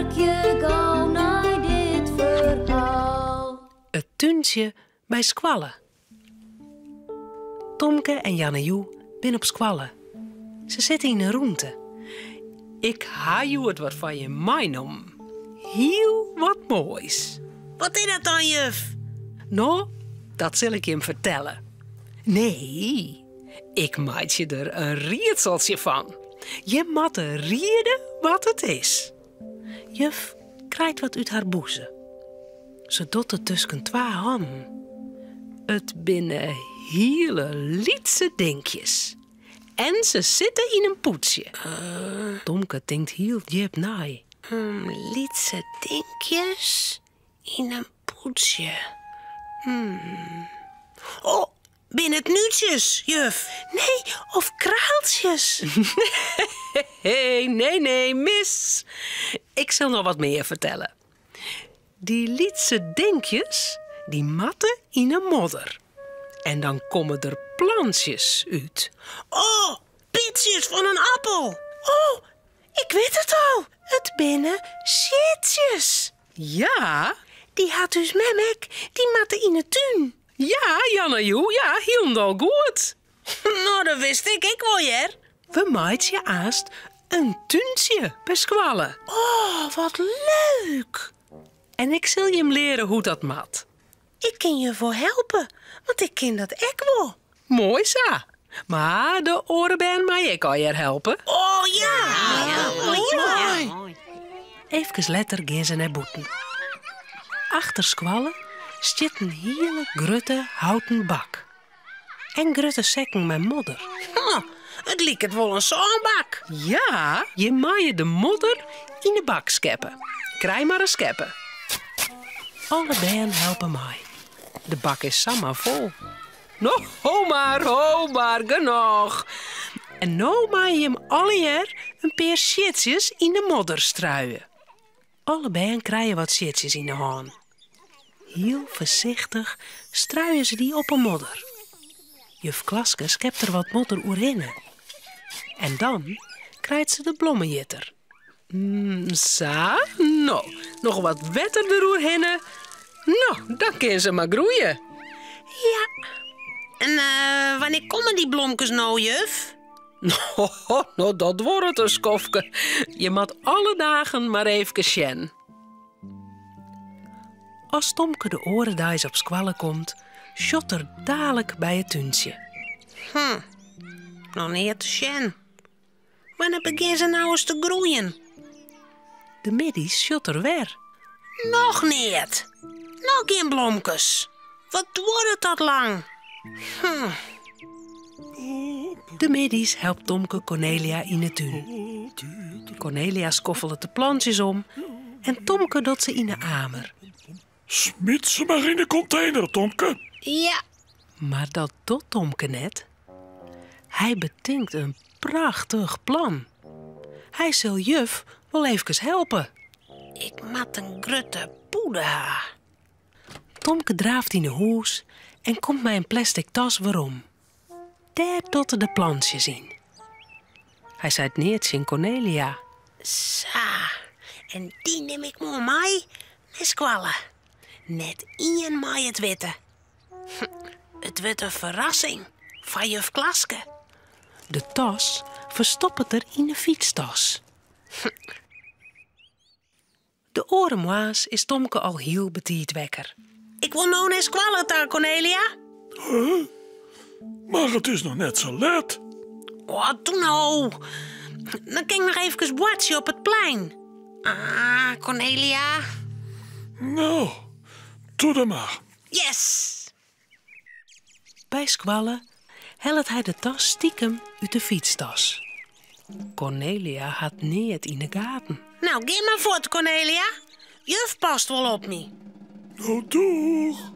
maak je gauw naar dit verhaal. Het tuintje bij Squalle. Tomke en Jannejoe zijn op Squalle. Ze zitten in een roente. Ik ha je het wat van je meenom. Heel wat moois. Wat is dat dan, juf? Nou, dat zal ik je hem vertellen. Nee, ik maak je er een rietseltje van. Je moet rieden wat het is. Juf krijgt wat uit haar boezem. Ze doet het tussen 2 handen. Het binnen hele lietse dinkjes. En ze zitten in een poetsje. Tomke denkt heel diep na. Lietse dinkjes in een poetsje. Oh, binnen het nuutjes, juf. Nee, of kraaltjes. Nee, mis. Ik zal nog wat meer vertellen. Die lietse dinkjes, die matten in een modder. En dan komen er plantjes uit. Oh, pitjes van een appel. Oh, ik weet het al. Het binnen shitjes. Ja? Die had dus memmek, die matten in de tuin. Ja, Jannejoe, ja, helemaal goed. Nou, dat wist ik wel, jer. We maaien je aast een tuintje bij Squalle. Oh, wat leuk. En ik zal je hem leren hoe dat mat. Ik kan je voor helpen, want ik ken dat ek wel. Mooi zo. Maar de orenben mij ik al je helpen. Oh ja. Mooi. Even later gaan ze naar boeten. Achter Squalle zit een hele grutte houten bak. En grutte sekken met modder. Het liek het wel een zandbak. Ja, je maaie de modder in de bak scheppen. Krijg maar een scheppen. Alle bijen helpen mij. De bak is samen vol. Nou, ho maar, genoeg. En nou maai je hem alleer een paar shitjes in de modder struien. Alle bijen krijgen wat shitjes in de hand. Heel voorzichtig struien ze die op een modder. Juf Klaske schept er wat modder oerhinnen. En dan krijgt ze de blommenjitter. Sa, nou, nog wat wetter eroerhinnen. Nou, dan kan ze maar groeien. Ja. En wanneer komen die blomkes nou, juf? Nou, dat wordt het een skofke. Je moet alle dagen maar even sjen. Als Tomke de orendaais op Squalle komt, shot er dadelijk bij het tuintje. Nog niet te sjen. Wanneer beginnen ze nou eens te groeien? De middies shot er weer. Nog niet. Nog geen blomkes. Wat wordt het dat lang? De middies helpt Tomke Cornelia in de tuin. Cornelia skoffelt de plantjes om en Tomke doet ze in de amer. Smit ze maar in de container, Tomke. Ja. Maar dat doet Tomke net. Hij bedenkt een prachtig plan. Hij zal juf wel even helpen. Ik mat een grutte poeder. Tomke draaft in de hoes en komt met een plastic tas waarom. Daar dotten de plantjes in. Hij zei het neertje in Cornelia. Sa. En die neem ik mooi mee naar Squalle. Net in mij het witte. Het wordt een verrassing van juf Klaske. De tas verstopt het er in de fietstas. De orenmoaas is Tomke al heel betiert wekker. Ik wil nou naar Squalle daar, Cornelia. Maar het is nog net zo laat. Oh, doe nou. Dan kan ik nog even watchen op het plein. Ah, Cornelia. Nou, doe dat maar. Yes. Bij Squalle helpt hij de tas stiekem uit de fietstas. Cornelia had niet in de gaten. Nou, geef maar voort, Cornelia. Juf past wel op me. Nou, doeg.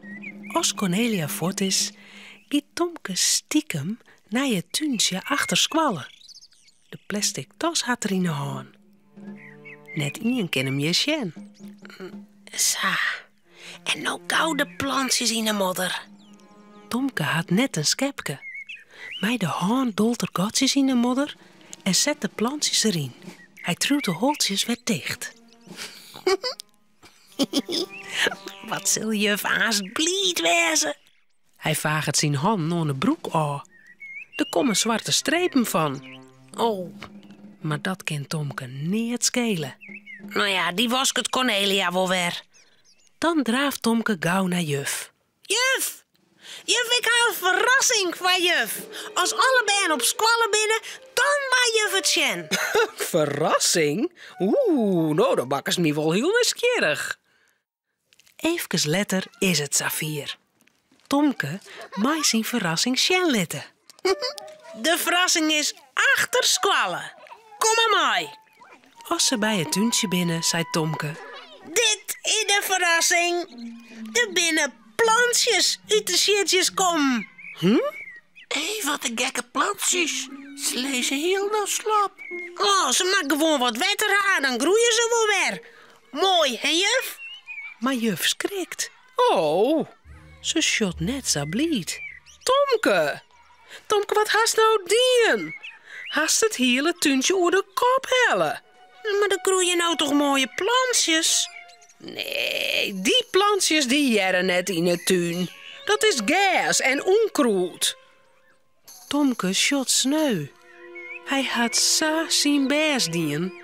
Als Cornelia voort is, gaat Tomke stiekem naar het tuintje achter Squalle. De plastic tas had er in de hand. Net in kan hem je zien. Sa. En nou koude plantjes in de modder. Tomke had net een schepje. Met de hand dolt er gatjes in de modder en zet de plantjes erin. Hij truwt de holtjes weer dicht. Wat zul juf haast blied wezen? Hij vaagt zijn hand aan de broek aan. Er komen zwarte strepen van. Oh, Maar dat kan Tomke niet schelen. nou ja, die was het Cornelia wel weer. Dan draaft Tomke gauw naar juf. Juf! Juf, ik hou een verrassing van juf. Als alle bijen op squallen binnen, dan mag juf het zien. Verrassing? Nou, dan bakken ze me wel heel nieuwsgierig. Even later is het Safir. Tomke maakt zijn verrassing zien litten. De verrassing is achter squallen. Kom maar mee. Als ze bij het tuintje binnen, zei Tomke. Dit is de verrassing. Er binnen plantjes uit de shitjes kom. Hé, wat een gekke plantjes. Ze lezen heel nou slap. Oh, ze maken gewoon wat wetter aan, dan groeien ze wel weer. Mooi, hè juf? Maar juf schrikt. Oh, ze shot net zo blied. Tomke, wat haast nou dien? Haast het hele tuintje oer de kop hellen? Maar er groeien nou toch mooie plantjes? Nee, die plantjes die jaren net in het tuin. Dat is gas en onkruid. Tomke shot sneu. Hij had zo zijn best dien.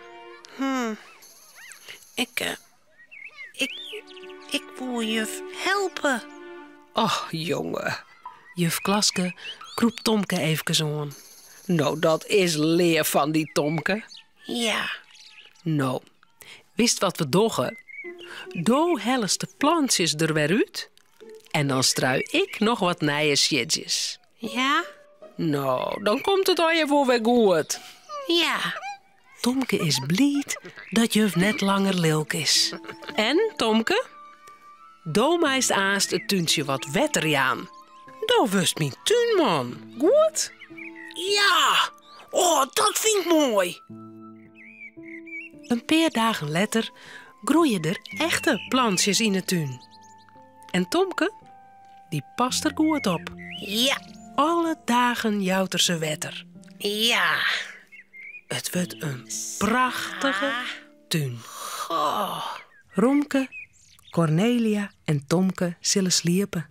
Ik wil juf helpen. Och, jongen. Juf Klaske kroept Tomke even aan. Nou, dat is leer van die Tomke. Ja. Nou, wist wat we doggen? Do helles de plantjes er weer uit. En dan strui ik nog wat nije shitjes. Ja? Nou, dan komt het al je voor weer goed. Ja. Tomke is blied dat juf net langer lilk is. En, Tomke? Do meist aast het tuintje wat wetter aan. Dat wist mijn tuinman. Goed? Ja. Oh, dat vind ik mooi. Een paar dagen later groeien er echte plantjes in de tuin. En Tomke, die past er goed op. Ja. Alle dagen jouwt er ze wetter. Ja. Het wordt een prachtige tuin. Oh. Romke, Cornelia en Tomke zullen sliepen.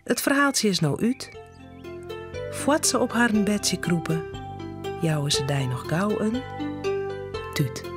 Het verhaaltje is nou uit. Voordat ze op haar bedje kroepen, jouwen ze daar nog gauw een tuut.